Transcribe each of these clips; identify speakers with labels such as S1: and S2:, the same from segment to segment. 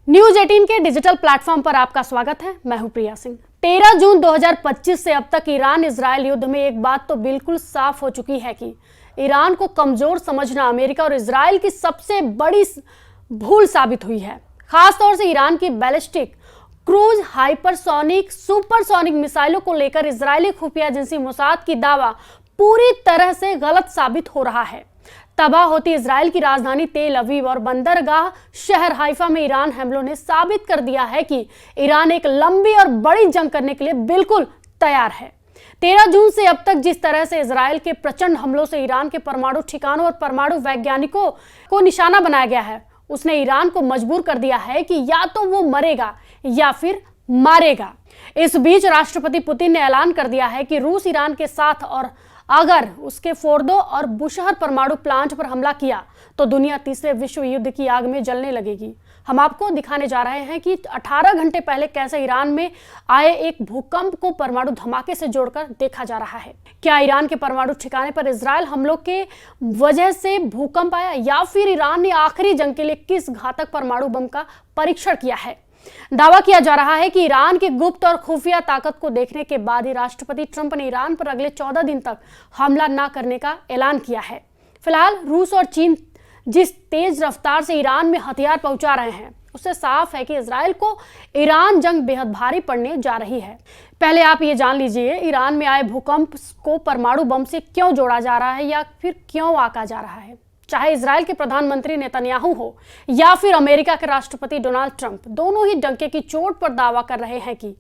S1: News 18 के digital platform पर आपका स्वागत है। मैं हूं प्रिया सिंह। 13 जून 2025 से अब तक ईरान इजरायल युद्ध में एक बात तो बिल्कुल साफ हो चुकी है कि ईरान को कमजोर समझना अमेरिका और इजरायल की सबसे बड़ी भूल साबित हुई है। खासतौर से ईरान की बैलिस्टिक, क्रूज, हाइपरसोनिक, सुपरसोनिक मिसाइलों को लेकर इजरायली खुफिया एजेंसी मोसाद की दावा पूरी तरह से गलत साबित हो रहा है। तबाह होती इजरायल की राजधानी तेल अवीव और बंदरगाह शहर हाइफा में ईरान हमलों ने साबित कर दिया है कि ईरान एक लंबी और बड़ी जंग करने के लिए बिल्कुल तैयार है। 13 जून से अब तक जिस तरह से इजरायल के प्रचंड हमलों से ईरान के परमाणु ठिकानों और परमाणु वैज्ञानिकों को निशाना बनाया गया है, उसने ईरान को मजबूर कर दिया है कि या तो वो मरेगा या फिर मारेगा। इस बीच राष्ट्रपति पुतिन ने ऐलान कर दिया है कि रूस ईरान के साथ और अगर उसके फोर्दो और बुशहर परमाणु प्लांट पर हमला किया तो दुनिया तीसरे विश्व युद्ध की आग में जलने लगेगी। हम आपको दिखाने जा रहे हैं कि 18 घंटे पहले कैसे ईरान में आए एक भूकंप को परमाणु धमाके से जोड़कर देखा जा रहा है। क्या ईरान के परमाणु ठिकाने पर इजरायल हमलों के वजह से भूकंप आया या फिर ईरान ने आखिरी जंग के लिए किस घातक परमाणु बम का परीक्षण किया है? दावा किया जा रहा है कि ईरान की गुप्त और खुफिया ताकत को देखने के बाद ही राष्ट्रपति ट्रंप ने ईरान पर अगले 14 दिन तक हमला न करने का ऐलान किया है। फिलहाल रूस और चीन जिस तेज रफ्तार से ईरान में हथियार पहुंचा रहे हैं, उससे साफ है कि इजरायल को ईरान जंग बेहद भारी पड़ने जा रही है। पहले आप ये जान लीजिए, ईरान में आए भूकंप को परमाणु बम से क्यों जोड़ा जा रहा है या फिर क्यों आका जा रहा है। चाहे इजरायल के प्रधानमंत्री नेतन्याहू हो या फिर अमेरिका के राष्ट्रपति डोनाल्ड ट्रंप, दोनों ही डंके की चोट पर दावा कर रहे हैं कि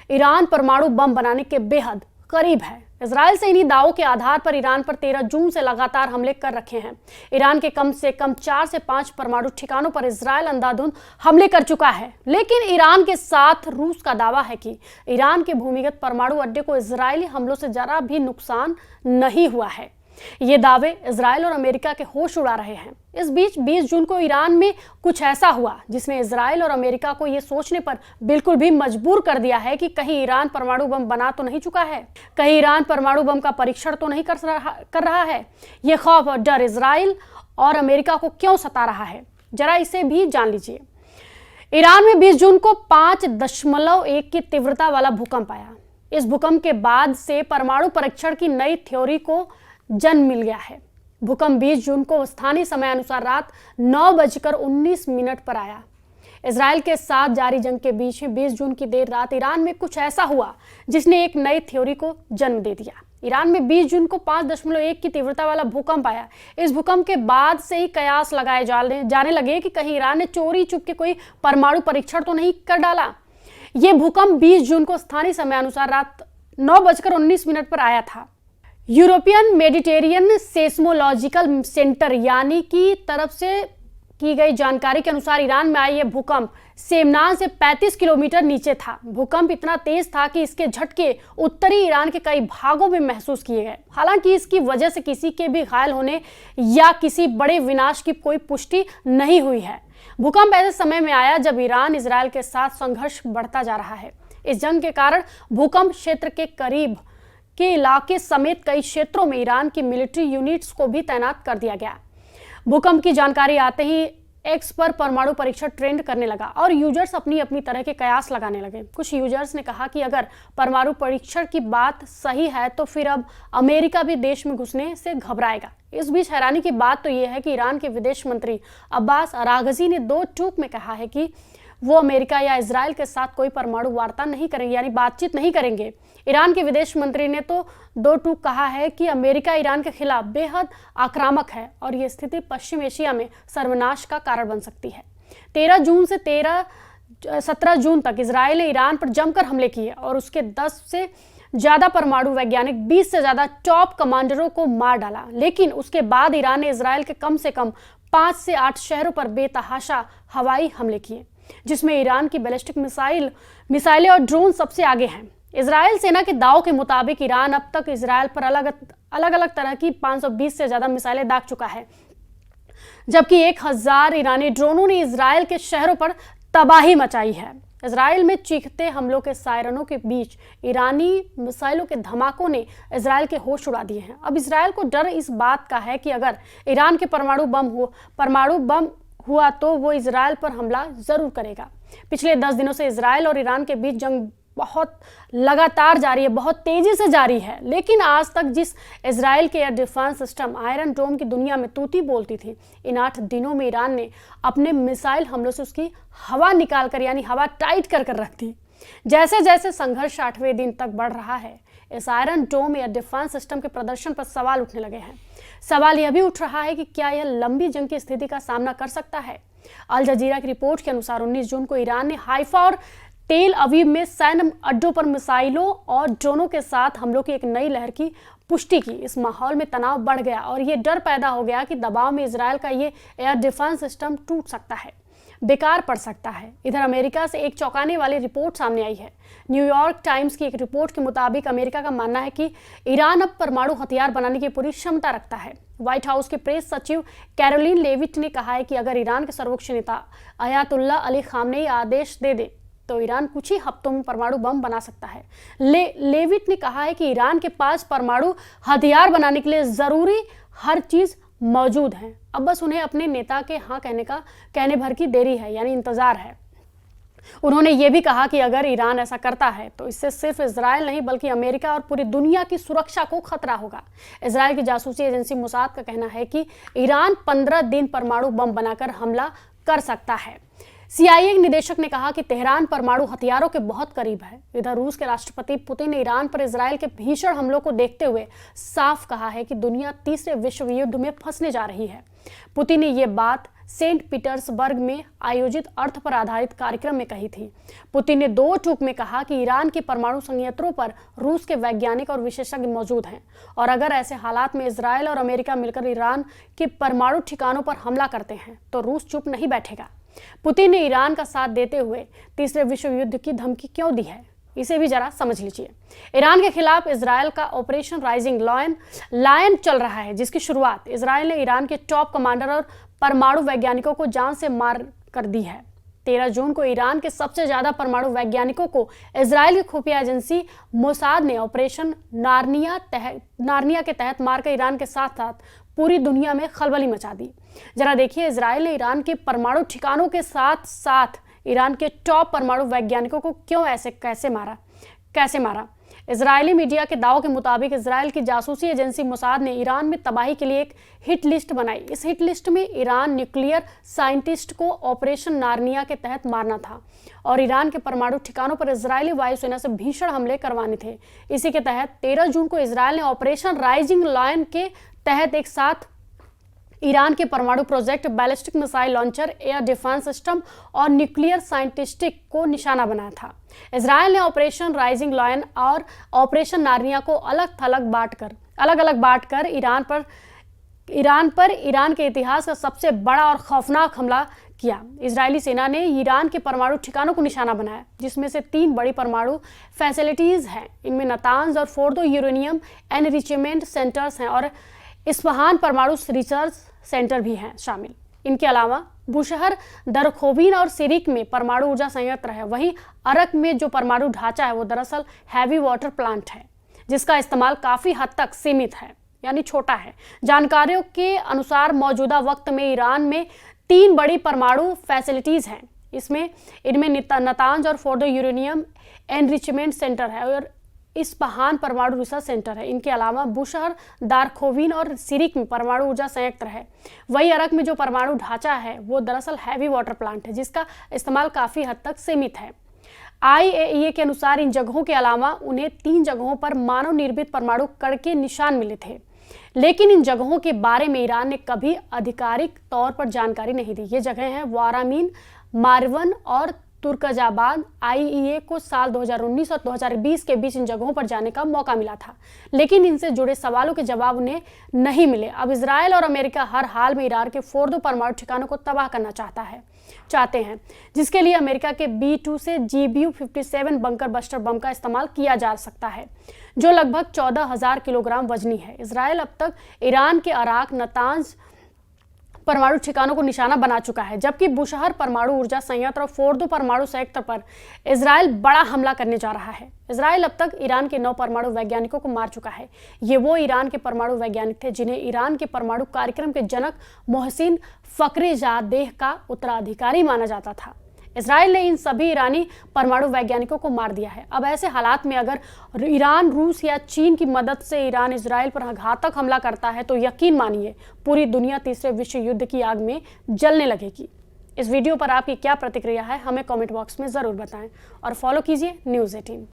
S1: ईरान परमाणु बम बनाने के बेहद करीब है। इजरायल से इन्हीं दावों के आधार पर ईरान पर 13 जून से लगातार हमले कर रखे हैं। ईरान के कम से कम 4 से 5 परमाणु ठिकानों पर इजरायल अंधाधुंध हमले कर चुका है, लेकिन ईरान के साथ रूस का दावा है कि ईरान के भूमिगत परमाणु अड्डे को इजरायली हमलों से जरा भी नुकसान नहीं हुआ है। ये दावे इजरायल और अमेरिका के होश उड़ा रहे हैं। इस बीच 20 जून को ईरान में कुछ ऐसा हुआ जिसने इजरायल और अमेरिका को ये सोचने पर बिल्कुल भी मजबूर कर दिया है कि कहीं ईरान परमाणु बम बना तो नहीं चुका है, कहीं ईरान परमाणु बम का परीक्षण तो नहीं कर रहा है। ये खौफ और डर इजरायल और अमेरिका को क्यों सता रहा है, जरा इसे भी जान लीजिए। ईरान में 20 जून को 5.1 की तीव्रता वाला भूकंप आया। इस भूकंप के बाद से परमाणु परीक्षण की नई थ्योरी को जन्म मिल गया है। भूकंप 20 जून को स्थानीय समय अनुसार रात 9:19 पर आया। इजरायल के साथ जारी जंग के बीच 20 जून की देर रात ईरान में कुछ ऐसा हुआ जिसने एक नई थ्योरी को जन्म दे दिया। ईरान में 20 जून को 5.1 की तीव्रता वाला भूकंप आया। इस भूकंप के बाद से ही कयास लगाए जाने लगे कि कहीं ईरान ने चोरी चुपके कोई परमाणु परीक्षण तो नहीं कर डाला। यह भूकंप 20 जून को स्थानीय समय अनुसार रात 9:19 पर आया था। यूरोपियन मेडिटेरियन सेस्मोलॉजिकल सेंटर यानी की तरफ से की गई जानकारी के अनुसार ईरान में आया यह भूकंप सेमनान से 35 किलोमीटर नीचे था। भूकंप इतना तेज था कि इसके झटके उत्तरी ईरान के कई भागों में महसूस किए गए। हालांकि इसकी वजह से किसी के भी घायल होने या किसी बड़े विनाश की कोई पुष्टि नहीं हुई है। भूकंप ऐसे समय में आया जब ईरान इजरायल के साथ संघर्ष बढ़ता जा रहा है। इस जंग के कारण भूकंप क्षेत्र के करीब के इलाके समेत कई क्षेत्रों में ईरान की मिलिट्री यूनिट्स को भी तैनात कर दिया गया। भूकंप की जानकारी आते ही एक्स पर परमाणु परीक्षण ट्रेंड करने लगा और यूजर्स अपनी अपनी तरह के कयास लगाने लगे। कुछ यूजर्स ने कहा कि अगर परमाणु परीक्षण की बात सही है तो फिर अब अमेरिका भी देश में घुसने से घबराएगा। इस बीच हैरानी की बात तो यह है कि ईरान के विदेश मंत्री अब्बास अरागची ने 2 टूक में कहा है कि वो अमेरिका या इजरायल के साथ कोई परमाणु वार्ता नहीं करेंगे, यानी बातचीत नहीं करेंगे। ईरान के विदेश मंत्री ने तो 2 टूक कहा है कि अमेरिका ईरान के खिलाफ बेहद आक्रामक है और ये स्थिति पश्चिम एशिया में सर्वनाश का कारण बन सकती है। 13 जून से 17 जून तक इजरायल ने ईरान पर जमकर हमले किए और उसके 10 से ज्यादा परमाणु वैज्ञानिक, 20 से ज्यादा टॉप कमांडरों को मार डाला। लेकिन उसके बाद ईरान ने इजरायल के कम से कम 5 से 8 शहरों पर बेतहाशा हवाई हमले किए, जिसमें ईरान की बैलिस्टिक मिसाइलें और ड्रोन सबसे आगे हैं। इजरायल सेना के दावों के मुताबिक ईरान अब तक इजरायल पर अलग अलग तरह की 520 से ज्यादा मिसाइलें दाग चुका है, जबकि 1000 ईरानी ड्रोनों ने इजरायल के शहरों पर तबाही मचाई है। इजरायल में चीखते हमलों के सायरनों के बीच ईरानी मिसाइलों के धमाकों ने इजरायल के होश उड़ा दिए हैं। अब इजरायल को डर इस बात का है कि अगर ईरान के परमाणु बम हुआ तो वो इजराइल पर हमला जरूर करेगा। पिछले 10 दिनों से इजराइल और ईरान के बीच जंग बहुत लगातार जारी है, बहुत तेजी से जारी है। लेकिन आज तक जिस इजराइल के एयर डिफेंस सिस्टम आयरन डोम की दुनिया में तूती बोलती थी, इन 8 दिनों में ईरान ने अपने मिसाइल हमलों से उसकी हवा निकाल कर, यानी हवा टाइट कर कर रख दी। जैसे जैसे संघर्ष 8वें दिन तक बढ़ रहा है, इस आयरन डोम एयर डिफेंस सिस्टम के प्रदर्शन पर सवाल उठने लगे हैं। सवाल यह भी उठ रहा है कि क्या यह लंबी जंग की स्थिति का सामना कर सकता है। अल जजीरा की रिपोर्ट के अनुसार 19 जून को ईरान ने हाइफा और तेल अवीव में सैन्य अड्डों पर मिसाइलों और ड्रोनों के साथ हमलों की एक नई लहर की पुष्टि की। इस माहौल में तनाव बढ़ गया और ये डर पैदा हो गया कि दबाव में इजराइल का ये एयर डिफेंस सिस्टम टूट सकता है, बेकार पड़ सकता है। इधर अमेरिका से एक चौंकाने वाली रिपोर्ट सामने आई है। न्यूयॉर्क टाइम्स की एक रिपोर्ट के मुताबिक अमेरिका का मानना है कि ईरान अब परमाणु हथियार बनाने की पूरी क्षमता रखता है। व्हाइट हाउस के प्रेस सचिव कैरोलिन लेविट ने कहा है कि अगर ईरान के सर्वोच्च नेता अयातुल्ला अली खामनेई आदेश दे दे तो ईरान कुछ ही हफ्तों में परमाणु बम बना सकता है। लेविट ने कहा है कि ईरान के पास परमाणु हथियार बनाने के लिए जरूरी हर चीज मौजूद है। अब बस उन्हें अपने नेता के हाँ कहने भर की देरी है, यानी इंतजार है। उन्होंने ये भी कहा कि अगर ईरान ऐसा करता है तो इससे सिर्फ इजराइल नहीं बल्कि अमेरिका और पूरी दुनिया की सुरक्षा को खतरा होगा। इजराइल की जासूसी एजेंसी मोसाद का कहना है कि ईरान 15 दिन परमाणु बम बनाकर हमला कर सकता है। CIA निदेशक ने कहा कि तेहरान परमाणु हथियारों के बहुत करीब है। इधर रूस के राष्ट्रपति पुतिन ने ईरान पर इजराइल के भीषण हमलों को देखते हुए साफ कहा है कि दुनिया तीसरे विश्व युद्ध में फंसने जा रही है। पुतिन ने ये बात सेंट पीटर्सबर्ग में आयोजित अर्थ पर आधारित कार्यक्रम में कही थी। पुतिन ने 2 टूक में कहा कि ईरान के परमाणु संयंत्रों पर रूस के वैज्ञानिक और विशेषज्ञ मौजूद हैं और अगर ऐसे हालात में इजराइल और अमेरिका मिलकर ईरान के परमाणु ठिकानों पर हमला करते हैं तो रूस चुप नहीं बैठेगा। पुतिन ने ईरान का साथ देते हुए तीसरे विश्व युद्ध की धमकी क्यों दी है, इसे भी जरा समझ लीजिए। ईरान के खिलाफ इजराइल का ऑपरेशन राइजिंग लायन चल रहा है, जिसकी शुरुआत इजराइल ने ईरान के टॉप कमांडर और परमाणु वैज्ञानिकों को जान से मार कर दी है। 13 जून को ईरान के सबसे ज्यादा परमाणु वैज्ञानिकों को इजराइल की खुफिया एजेंसी मोसाद ने ऑपरेशन नारनिया के तहत मारकर ईरान के साथ साथ पूरी दुनिया में खलबली मचा दी। जरा देखिए, इजराइल ने ईरान के परमाणु ठिकानों के साथ साथ ईरान के टॉप परमाणु वैज्ञानिकों को क्यों कैसे मारा। इजरायली मीडिया के दावों के मुताबिक इजराइल की जासूसी एजेंसी मोसाद ने ईरान में तबाही के लिए एक हिट लिस्ट बनाई। इस हिट लिस्ट में ईरान न्यूक्लियर साइंटिस्ट को ऑपरेशन नारनिया के तहत मारना था और ईरान के परमाणु ठिकानों पर इजरायली वायुसेना से भीषण हमले करवाने थे। इसी के तहत 13 जून को इजराइल ने ऑपरेशन राइजिंग लायन के तहत एक साथ ईरान के परमाणु project, ballistic missile launcher, air defence system और न्यूक्लियर साइंटिस्टिक को निशाना बनाया था। इजराइल ने ऑपरेशन राइजिंग लायन और ऑपरेशन नारनिया को अलग अलग बांटकर ईरान के इतिहास का सबसे बड़ा और खौफनाक हमला किया। इजरायली सेना ने ईरान के परमाणु ठिकानों को निशाना बनाया, जिसमें से 3 बड़ी परमाणु फैसिलिटीज हैं। इनमें नातांज और फोर्दो यूरेनियम एनरिचमेंट सेंटर्स हैं और इस्फहान परमाणु रिसर्च सेंटर भी हैं शामिल। इनके अलावा बुशहर, दरखोबीन और सिरिक में परमाणु ऊर्जा संयंत्र है। वहीं अरक में जो परमाणु ढांचा है वो दरअसल हैवी वाटर प्लांट है, जिसका इस्तेमाल काफी हद तक सीमित है, यानी छोटा है। जानकारियों के अनुसार मौजूदा वक्त में ईरान में 3 बड़ी परमाणु फैसिलिटीज हैं। इनमें नातांज और फोर्दो यूरेनियम एनरिचमेंट सेंटर है और इस्फहान परमाणु रिसर्च सेंटर है। इनके अलावा बुशहर, दारखोविन और सिरिक में परमाणु ऊर्जा संयंत्र है। वही अरक में जो परमाणु ढांचा है वो दरअसल हैवी वाटर प्लांट है, जिसका इस्तेमाल काफी हद तक सीमित है। IAEA के अनुसार इन जगहों के अलावा उन्हें 3 जगहों पर मानव निर्मित परमाणु कण के निशान मिले थे, लेकिन इन जगहों के बारे में ईरान ने कभी आधिकारिक तौर पर जानकारी नहीं दी। ये जगह हैं वारामीन, मारवन और तुर्कजाबाद। IAEA को साल 2019 और 2020 के बीच इन जगहों पर जाने का मौका मिला था, लेकिन इनसे जुड़े सवालों के जवाब उन्हें नहीं मिले। अब इजराइल और अमेरिका हर हाल में ईरान के फोर्दो परमाणु ठिकानों को तबाह करना चाहते हैं, जिसके लिए अमेरिका के B-2 से GBU-57 बंकर बस्टर बम का इस्तेमाल किया जा सकता है, जो लगभग 14,000 किलोग्राम वजनी है। इजराइल अब तक ईरान के अराक, नातांज परमाणु ठिकानों को निशाना बना चुका है, जबकि बुशहर परमाणु ऊर्जा संयंत्र और फोर्दो परमाणु संयंत्र पर इजराइल बड़ा हमला करने जा रहा है। इजराइल अब तक ईरान के 9 परमाणु वैज्ञानिकों को मार चुका है। ये वो ईरान के परमाणु वैज्ञानिक थे जिन्हें ईरान के परमाणु कार्यक्रम के जनक मोहसिन फखरेजादेह का उत्तराधिकारी माना जाता था। इजराइल ने इन सभी ईरानी परमाणु वैज्ञानिकों को मार दिया है। अब ऐसे हालात में अगर ईरान, रूस या चीन की मदद से ईरान इजराइल पर घातक हमला करता है तो यकीन मानिए पूरी दुनिया तीसरे विश्व युद्ध की आग में जलने लगेगी। इस वीडियो पर आपकी क्या प्रतिक्रिया है, हमें कमेंट बॉक्स में जरूर बताएं और फॉलो कीजिए न्यूज़ 18।